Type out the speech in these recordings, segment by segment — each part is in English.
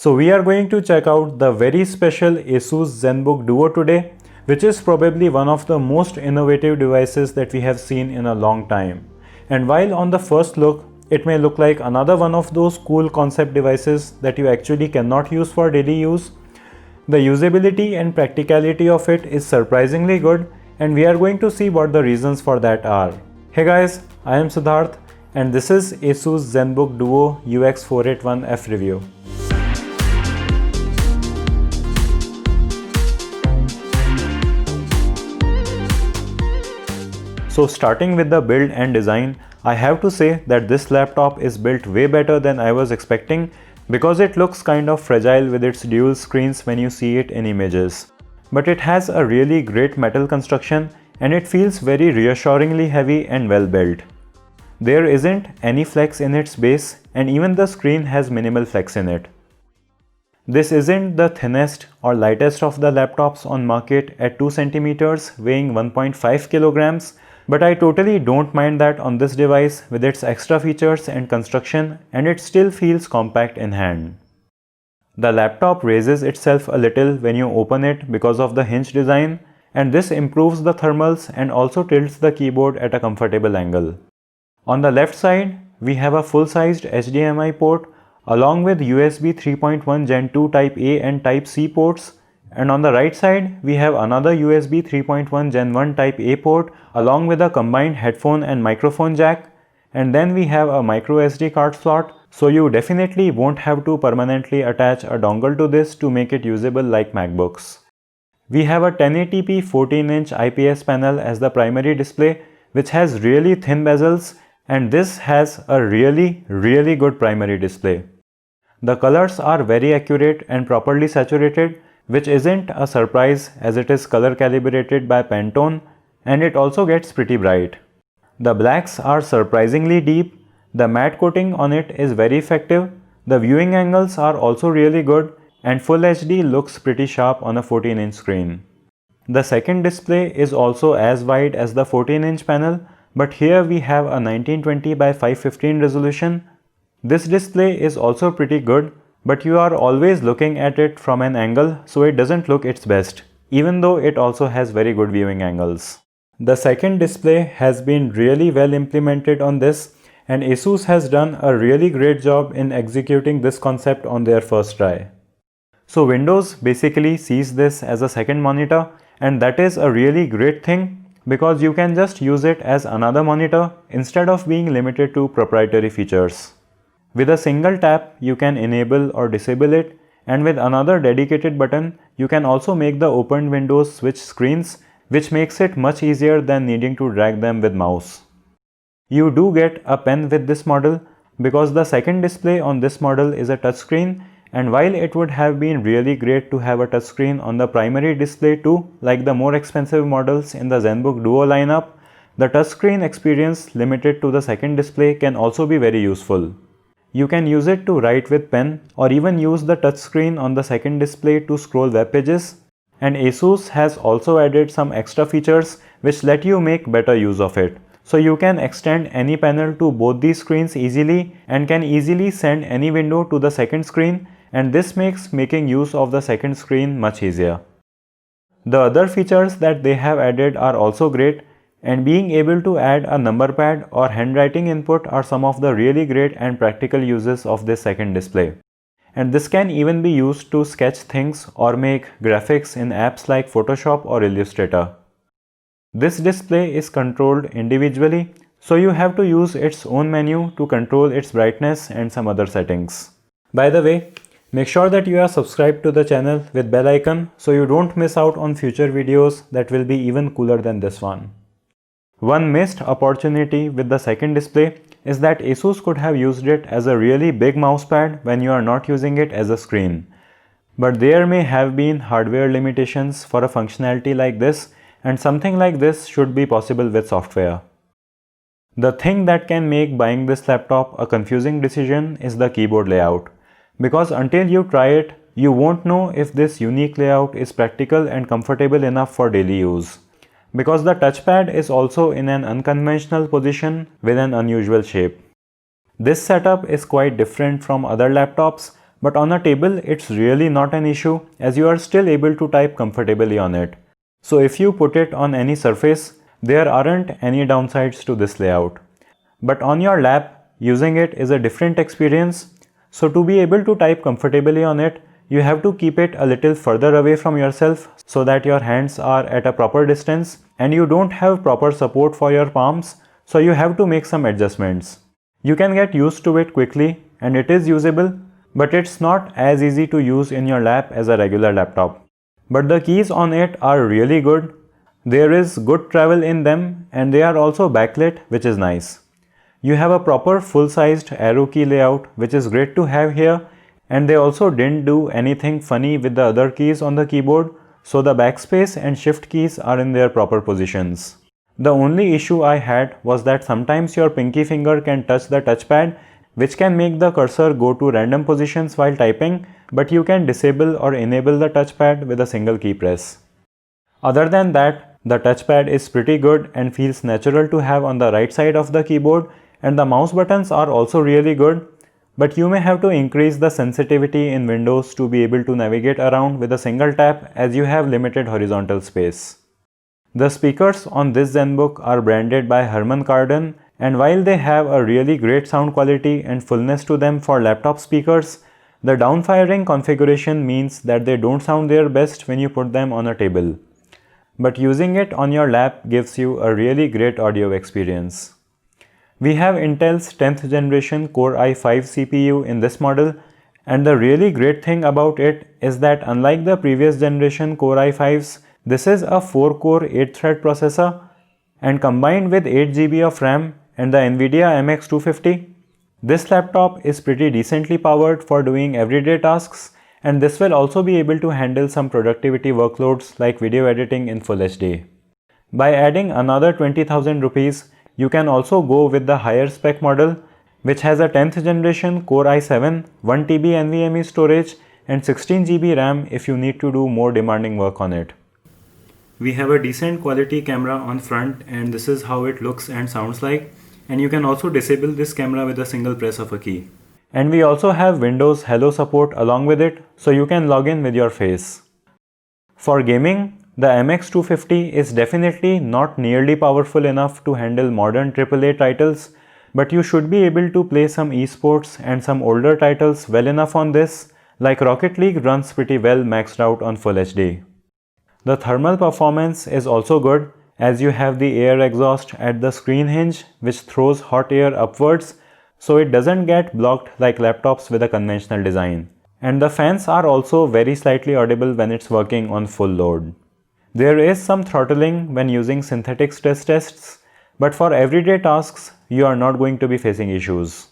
So we are going to check out the very special Asus Zenbook Duo today, which is probably one of the most innovative devices that we have seen in a long time. And while on the first look, it may look like another one of those cool concept devices that you actually cannot use for daily use, the usability and practicality of it is surprisingly good, and we are going to see what the reasons for that are. Hey guys, I am Siddharth and this is Asus Zenbook Duo UX481F review. So starting with the build and design, I have to say that this laptop is built way better than I was expecting because it looks kind of fragile with its dual screens when you see it in images. But it has a really great metal construction and it feels very reassuringly heavy and well built. There isn't any flex in its base and even the screen has minimal flex in it. This isn't the thinnest or lightest of the laptops on market at 2 cm weighing 1.5 kilograms. But I totally don't mind that on this device with its extra features and construction, and it still feels compact in hand. The laptop raises itself a little when you open it because of the hinge design, and this improves the thermals and also tilts the keyboard at a comfortable angle. On the left side, we have a full-sized HDMI port along with USB 3.1 Gen 2 Type A and Type C ports. And on the right side, we have another USB 3.1 Gen 1 Type A port along with a combined headphone and microphone jack. And then we have a micro SD card slot, so you definitely won't have to permanently attach a dongle to this to make it usable like MacBooks. We have a 1080p 14-inch IPS panel as the primary display, which has really thin bezels, and this has a really good primary display. The colors are very accurate and properly saturated, which isn't a surprise as it is color calibrated by Pantone, and it also gets pretty bright. The blacks are surprisingly deep, the matte coating on it is very effective, the viewing angles are also really good, and Full HD looks pretty sharp on a 14-inch screen. The second display is also as wide as the 14-inch panel, but here we have a 1920 by 515 resolution. This display is also pretty good, but you are always looking at it from an angle, so it doesn't look its best, even though it also has very good viewing angles. The second display has been really well implemented on this, and Asus has done a really great job in executing this concept on their first try. So Windows basically sees this as a second monitor, and that is a really great thing because you can just use it as another monitor instead of being limited to proprietary features. With a single tap, you can enable or disable it, and with another dedicated button, you can also make the opened windows switch screens, which makes it much easier than needing to drag them with mouse. You do get a pen with this model because the second display on this model is a touchscreen, and while it would have been really great to have a touchscreen on the primary display too, like the more expensive models in the Zenbook Duo lineup, the touchscreen experience limited to the second display can also be very useful. You can use it to write with pen or even use the touchscreen on the second display to scroll web pages, and Asus has also added some extra features which let you make better use of it. So you can extend any panel to both these screens easily and can easily send any window to the second screen, and this makes making use of the second screen much easier. The other features that they have added are also great, and being able to add a number pad or handwriting input are some of the really great and practical uses of this second display. And this can even be used to sketch things or make graphics in apps like Photoshop or Illustrator. This display is controlled individually, so you have to use its own menu to control its brightness and some other settings. By the way, make sure that you are subscribed to the channel with bell icon so you don't miss out on future videos that will be even cooler than this one. One missed opportunity with the second display is that Asus could have used it as a really big mousepad when you are not using it as a screen. But there may have been hardware limitations for a functionality like this, and something like this should be possible with software. The thing that can make buying this laptop a confusing decision is the keyboard layout, because until you try it, you won't know if this unique layout is practical and comfortable enough for daily use. Because the touchpad is also in an unconventional position with an unusual shape. This setup is quite different from other laptops, But on a table, it's really not an issue as you are still able to type comfortably on it. So if you put it on any surface, there aren't any downsides to this layout. But on your lap, using it is a different experience. So to be able to type comfortably on it, you have to keep it a little further away from yourself so that your hands are at a proper distance and you don't have proper support for your palms, so you have to make some adjustments. You can get used to it quickly and it is usable, but it's not as easy to use in your lap as a regular laptop. But the keys on it are really good. There is good travel in them and they are also backlit, which is nice. You have a proper full-sized arrow key layout, which is great to have here, and they also didn't do anything funny with the other keys on the keyboard, so the backspace and shift keys are in their proper positions. The only issue I had was that sometimes your pinky finger can touch the touchpad, which can make the cursor go to random positions while typing, but you can disable or enable the touchpad with a single key press. Other than that, the touchpad is pretty good and feels natural to have on the right side of the keyboard, and the mouse buttons are also really good, but you may have to increase the sensitivity in Windows to be able to navigate around with a single tap as you have limited horizontal space. The speakers on this Zenbook are branded by Harman Kardon, and while they have a really great sound quality and fullness to them for laptop speakers, the downfiring configuration means that they don't sound their best when you put them on a table. But using it on your lap gives you a really great audio experience. We have Intel's 10th generation Core i5 CPU in this model, and the really great thing about it is that unlike the previous generation Core i5s, this is a 4-core 8-thread processor, and combined with 8 GB of RAM and the NVIDIA MX250, this laptop is pretty decently powered for doing everyday tasks, and this will also be able to handle some productivity workloads like video editing in Full HD. By adding another 20,000 rupees, you can also go with the higher spec model, which has a 10th generation Core i7, 1 TB NVMe storage and 16 GB RAM if you need to do more demanding work on it. We have a decent quality camera on front, and this is how it looks and sounds like, and you can also disable this camera with a single press of a key. And we also have Windows Hello support along with it, so you can log in with your face. For gaming, the MX250 is definitely not nearly powerful enough to handle modern AAA titles, but you should be able to play some esports and some older titles well enough on this, like Rocket League runs pretty well maxed out on Full HD. The thermal performance is also good, as you have the air exhaust at the screen hinge which throws hot air upwards, so it doesn't get blocked like laptops with a conventional design. And the fans are also very slightly audible when it's working on full load. There is some throttling when using synthetic stress tests, but for everyday tasks, you are not going to be facing issues.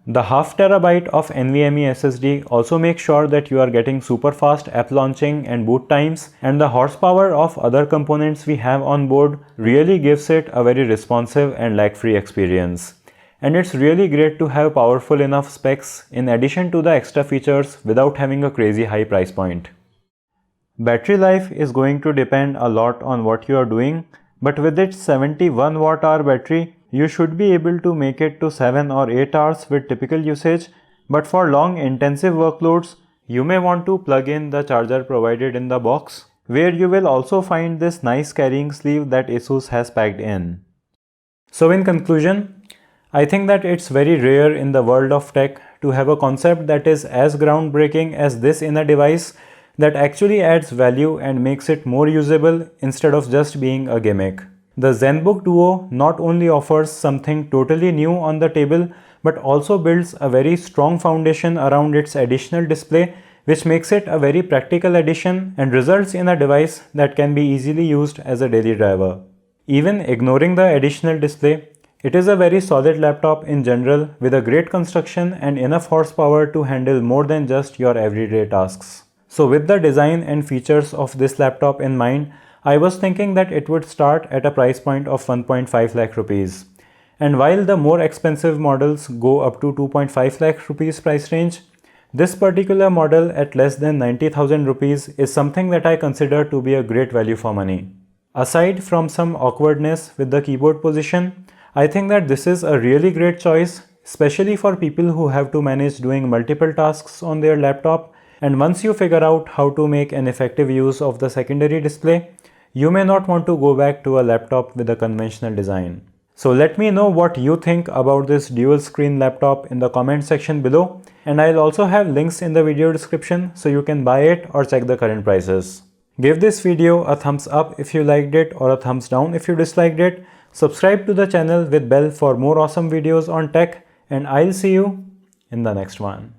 The 0.5 TB of NVMe SSD also makes sure that you are getting super fast app launching and boot times, and the horsepower of other components we have on board really gives it a very responsive and lag-free experience. And it's really great to have powerful enough specs in addition to the extra features without having a crazy high price point. Battery life is going to depend a lot on what you are doing, but with its 71 Wh battery, you should be able to make it to 7 or 8 hours with typical usage, but for long intensive workloads, you may want to plug in the charger provided in the box, where you will also find this nice carrying sleeve that Asus has packed in. So in conclusion, I think that it's very rare in the world of tech to have a concept that is as groundbreaking as this in a device that actually adds value and makes it more usable instead of just being a gimmick. The Zenbook Duo not only offers something totally new on the table, but also builds a very strong foundation around its additional display, which makes it a very practical addition and results in a device that can be easily used as a daily driver. Even ignoring the additional display, it is a very solid laptop in general with a great construction and enough horsepower to handle more than just your everyday tasks. So with the design and features of this laptop in mind, I was thinking that it would start at a price point of 1.5 lakh rupees. And while the more expensive models go up to 2.5 lakh rupees price range, this particular model at less than 90,000 rupees is something that I consider to be a great value for money. Aside from some awkwardness with the keyboard position, I think that this is a really great choice especially for people who have to manage doing multiple tasks on their laptop. And once you figure out how to make an effective use of the secondary display, you may not want to go back to a laptop with a conventional design. So let me know what you think about this dual screen laptop in the comment section below, and I'll also have links in the video description so you can buy it or check the current prices. Give this video a thumbs up if you liked it or a thumbs down if you disliked it. Subscribe to the channel with bell for more awesome videos on tech, and I'll see you in the next one.